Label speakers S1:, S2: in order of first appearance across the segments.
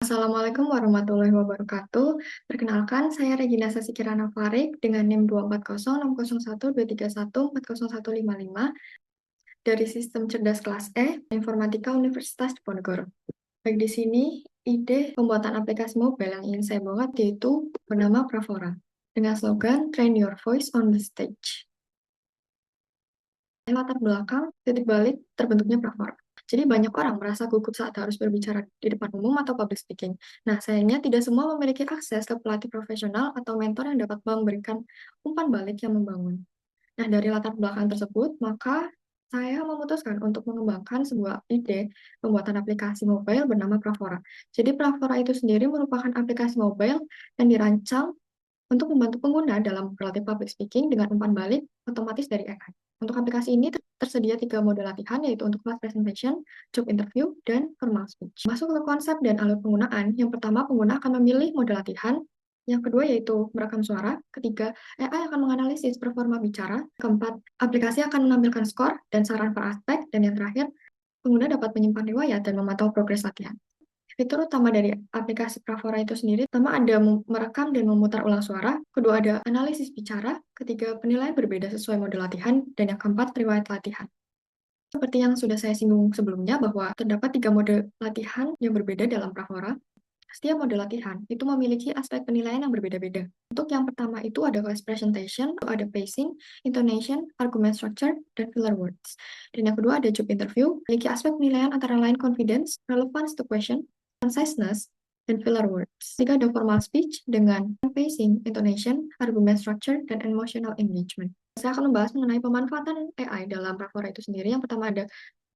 S1: Assalamualaikum warahmatullahi wabarakatuh. Perkenalkan, saya Regina Sasi Kirana Farik dengan NIM 240601231401155 dari Sistem Cerdas Kelas E, Informatika Universitas Diponegoro. Baik, di sini ide pembuatan aplikasi mobile yang ingin saya buat yaitu bernama Pravora dengan slogan Train Your Voice on the Stage. Latar belakang titik balik terbentuknya Pravora. Jadi banyak orang merasa gugup saat harus berbicara di depan umum atau public speaking. Nah, sayangnya tidak semua memiliki akses ke pelatih profesional atau mentor yang dapat memberikan umpan balik yang membangun. Nah, dari latar belakang tersebut, maka saya memutuskan untuk mengembangkan sebuah ide pembuatan aplikasi mobile bernama Pravora. Jadi Pravora itu sendiri merupakan aplikasi mobile yang dirancang untuk membantu pengguna dalam berlatih public speaking dengan umpan balik otomatis dari AI. Untuk aplikasi ini tersedia 3 mode latihan, yaitu untuk class presentation, job interview, dan formal speech. Masuk ke konsep dan alur penggunaan, yang pertama pengguna akan memilih mode latihan, yang kedua yaitu merekam suara, ketiga AI akan menganalisis performa bicara, keempat aplikasi akan menampilkan skor dan saran per aspek, dan yang terakhir pengguna dapat menyimpan riwayat dan memantau progres latihan. Fitur utama dari aplikasi Pravora itu sendiri, pertama ada merekam dan memutar ulang suara, kedua ada analisis bicara, ketiga penilaian berbeda sesuai mode latihan, dan yang keempat riwayat latihan. Seperti yang sudah saya singgung sebelumnya, bahwa terdapat 3 mode latihan yang berbeda dalam Pravora. Setiap mode latihan itu memiliki aspek penilaian yang berbeda-beda. Untuk yang pertama itu ada class presentation, ada pacing, intonation, argument structure, dan filler words. Dan yang kedua ada job interview, memiliki aspek penilaian antara lain confidence, relevance to question, conciseness, dan filler words. Jika ada formal speech dengan pacing, intonation, argument structure, dan emotional engagement. Saya akan membahas mengenai pemanfaatan AI dalam Pravora itu sendiri. Yang pertama ada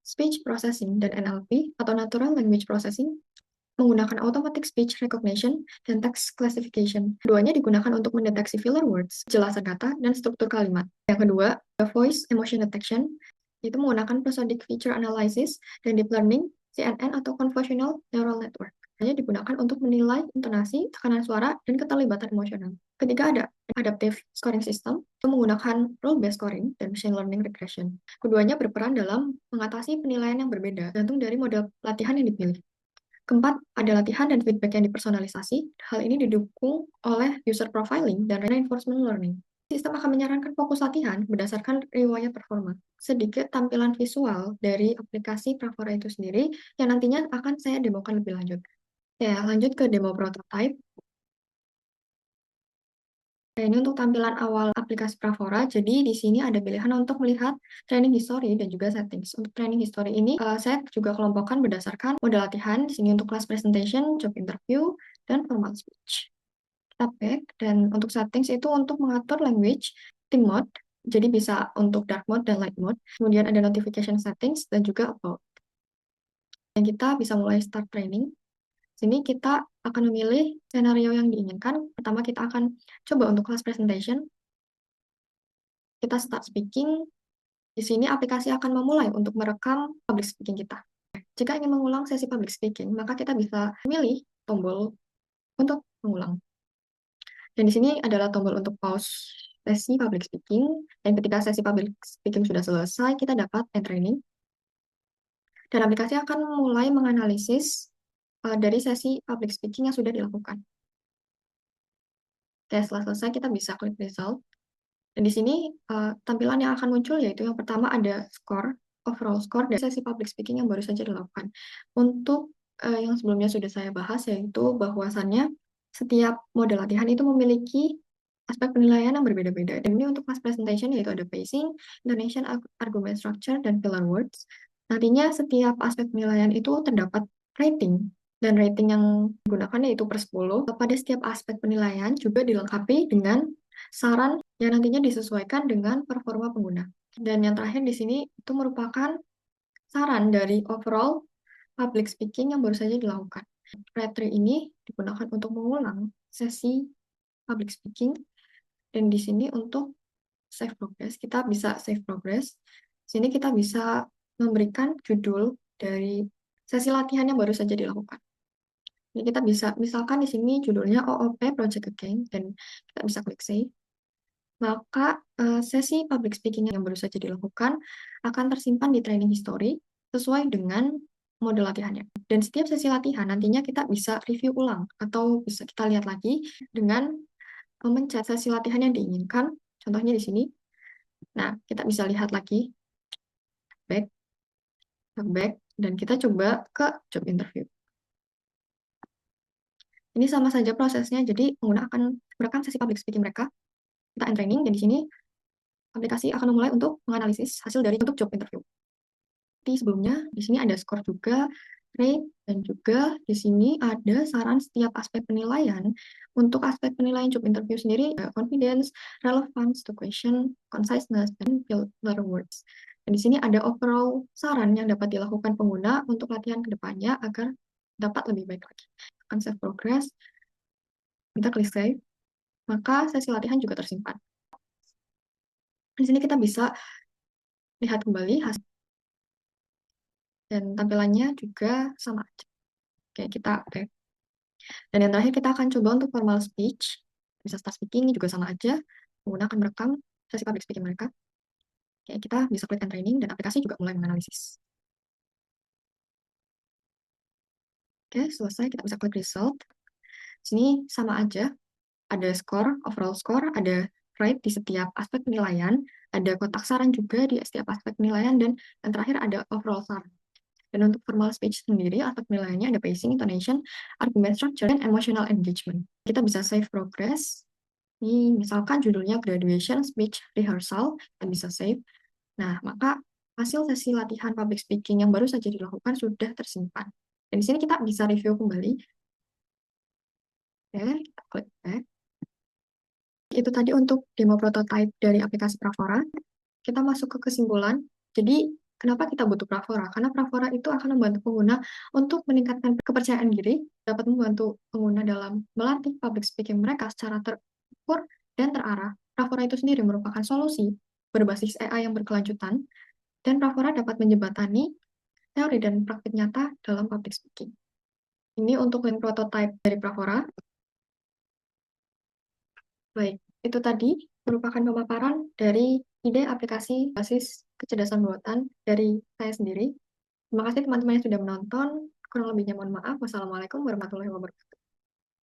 S1: speech processing dan NLP atau natural language processing, menggunakan automatic speech recognition dan text classification. Keduanya digunakan untuk mendeteksi filler words, jelasan kata, dan struktur kalimat. Yang kedua, the voice emotion detection, itu menggunakan prosodic feature analysis dan deep learning, CNN atau convolutional neural network. Hanya digunakan untuk menilai intonasi, tekanan suara, dan keterlibatan emosional. Ketiga ada adaptive scoring system, itu menggunakan role-based scoring dan machine learning regression. Keduanya berperan dalam mengatasi penilaian yang berbeda, tergantung dari model latihan yang dipilih. Keempat, ada latihan dan feedback yang dipersonalisasi. Hal ini didukung oleh user profiling dan reinforcement learning. Sistem akan menyarankan fokus latihan berdasarkan riwayat performa. Sedikit tampilan visual dari aplikasi Pravora itu sendiri yang nantinya akan saya demokan lebih lanjut. Ya, lanjut ke demo prototype. Nah, ini untuk tampilan awal aplikasi Pravora. Jadi di sini ada pilihan untuk melihat training history dan juga settings. Untuk training history ini saya juga kelompokkan berdasarkan mode latihan. Di sini untuk class presentation, job interview, dan formal speech. Kita back, dan untuk settings itu untuk mengatur language, team mode. Jadi bisa untuk dark mode dan light mode. Kemudian ada notification settings dan juga about. Dan kita bisa mulai start training. Sini kita akan memilih skenario yang diinginkan. Pertama kita akan coba untuk class presentation. Kita start speaking. Di sini aplikasi akan memulai untuk merekam public speaking kita. Jika ingin mengulang sesi public speaking, maka kita bisa memilih tombol untuk mengulang. Dan di sini adalah tombol untuk pause sesi public speaking. Dan ketika sesi public speaking sudah selesai, kita dapat end training. Dan aplikasi akan mulai menganalisis dari sesi public speaking yang sudah dilakukan. Oke, setelah selesai kita bisa klik result. Dan di sini tampilan yang akan muncul yaitu yang pertama ada skor, overall score dari sesi public speaking yang baru saja dilakukan. Untuk yang sebelumnya sudah saya bahas yaitu bahwasannya setiap model latihan itu memiliki aspek penilaian yang berbeda-beda. Dan ini untuk class presentation yaitu ada pacing, intonation, argument structure, dan filler words. Nantinya setiap aspek penilaian itu terdapat rating. Dan rating yang digunakan yaitu per 10. Pada setiap aspek penilaian juga dilengkapi dengan saran yang nantinya disesuaikan dengan performa pengguna. Dan yang terakhir di sini itu merupakan saran dari overall public speaking yang baru saja dilakukan. Rate ini digunakan untuk mengulang sesi public speaking. Dan di sini untuk save progress, kita bisa save progress. Sini kita bisa memberikan judul dari sesi latihan yang baru saja dilakukan. Jadi kita bisa, misalkan di sini judulnya OOP Project Again, dan kita bisa klik save. Maka sesi public speaking yang baru saja dilakukan akan tersimpan di training history sesuai dengan model latihannya. Dan setiap sesi latihan nantinya kita bisa review ulang atau bisa kita lihat lagi dengan memencet sesi latihan yang diinginkan. Contohnya di sini. Nah, kita bisa lihat lagi back, back, dan kita coba ke job interview. Ini sama saja prosesnya, jadi pengguna akan merekam sesi public speaking mereka, kita end training, dan di sini aplikasi akan memulai untuk menganalisis hasil dari untuk job interview. Seperti sebelumnya, di sini ada skor juga, rate, dan juga di sini ada saran setiap aspek penilaian. Untuk aspek penilaian job interview sendiri, confidence, relevance to question, conciseness, dan filler words. Dan di sini ada overall saran yang dapat dilakukan pengguna untuk latihan kedepannya agar dapat lebih baik lagi. Akan save progress, kita klik save, maka sesi latihan juga tersimpan. Di sini kita bisa lihat kembali hasil dan tampilannya juga sama aja. Oke, kita back. Dan yang terakhir kita akan coba untuk formal speech. Bisa start speaking, ini juga sama aja. Menggunakan merekam sesi public speaking mereka. Oke, kita bisa klik end training dan aplikasi juga mulai menganalisis. Oke, selesai. Kita bisa klik result. Sini sama aja. Ada score, overall score, ada rate di setiap aspek penilaian, ada kotak saran juga di setiap aspek penilaian, dan yang terakhir ada overall saran. Dan untuk formal speech sendiri, aspek penilaiannya ada pacing, intonation, argument structure, dan emotional engagement. Kita bisa save progress. Ini misalkan judulnya graduation speech rehearsal, kita bisa save. Nah, maka hasil sesi latihan public speaking yang baru saja dilakukan sudah tersimpan. Dan di sini kita bisa review kembali. Oke, kita klik back. Itu tadi untuk demo prototype dari aplikasi Pravora. Kita masuk ke kesimpulan. Jadi, kenapa kita butuh Pravora? Karena Pravora itu akan membantu pengguna untuk meningkatkan kepercayaan diri, dapat membantu pengguna dalam melatih public speaking mereka secara terukur dan terarah. Pravora itu sendiri merupakan solusi berbasis AI yang berkelanjutan, dan Pravora dapat menjembatani teori dan praktik nyata dalam public speaking. Ini untuk link prototype dari Pravora. Baik, itu tadi merupakan pemaparan dari ide aplikasi basis kecerdasan buatan dari saya sendiri. Terima kasih teman-teman yang sudah menonton. Kurang lebihnya mohon maaf. Wassalamualaikum warahmatullahi wabarakatuh.